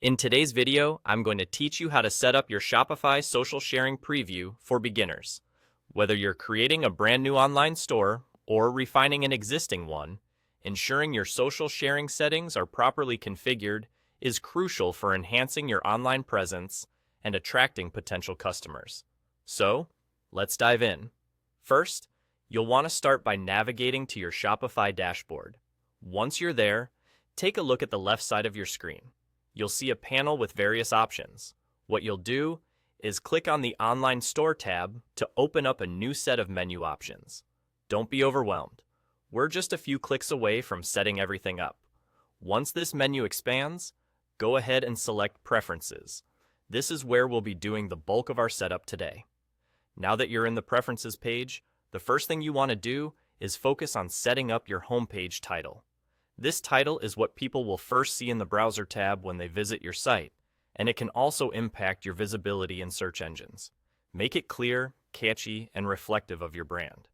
In today's video, I'm going to teach you how to set up your Shopify social sharing preview for beginners. Whether you're creating a brand new online store or refining an existing one, ensuring your social sharing settings are properly configured is crucial for enhancing your online presence and attracting potential customers. So, let's dive in. First, you'll want to start by navigating to your Shopify dashboard. Once you're there, take a look at the left side of your screen. You'll see a panel with various options. What you'll do is click on the Online Store tab to open up a new set of menu options. Don't be overwhelmed. We're just a few clicks away from setting everything up. Once this menu expands, go ahead and select Preferences. This is where we'll be doing the bulk of our setup today. Now that you're in the Preferences page, the first thing you want to do is focus on setting up your homepage title. This title is what people will first see in the browser tab when they visit your site, and it can also impact your visibility in search engines. Make it clear, catchy, and reflective of your brand.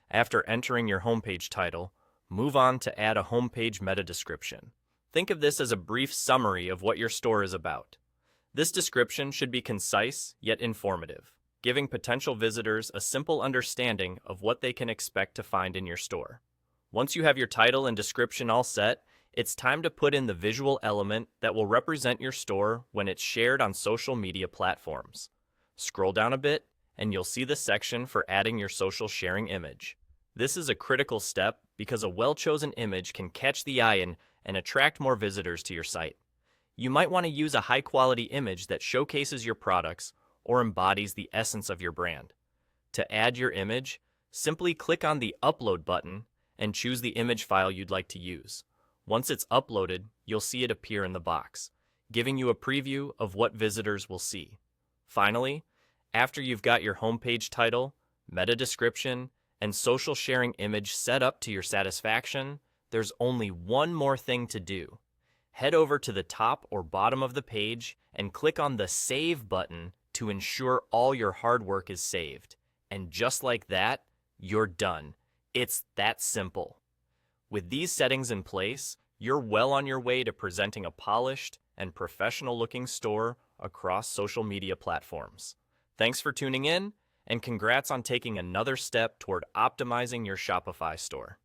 After entering your homepage title, move on to add a homepage meta description. Think of this as a brief summary of what your store is about. This description should be concise yet informative, giving potential visitors a simple understanding of what they can expect to find in your store. Once you have your title and description all set, it's time to put in the visual element that will represent your store when it's shared on social media platforms. Scroll down a bit, and you'll see the section for adding your social sharing image. This is a critical step because a well-chosen image can catch the eye and attract more visitors to your site. You might want to use a high-quality image that showcases your products or embodies the essence of your brand. To add your image, simply click on the Upload button and choose the image file you'd like to use. Once it's uploaded, you'll see it appear in the box, giving you a preview of what visitors will see. Finally, after you've got your homepage title, meta description, and social sharing image set up to your satisfaction, there's only one more thing to do. Head over to the top or bottom of the page and click on the Save button to ensure all your hard work is saved. And just like that, you're done. It's that simple. With these settings in place, you're well on your way to presenting a polished and professional-looking store across social media platforms. Thanks for tuning in, and congrats on taking another step toward optimizing your Shopify store.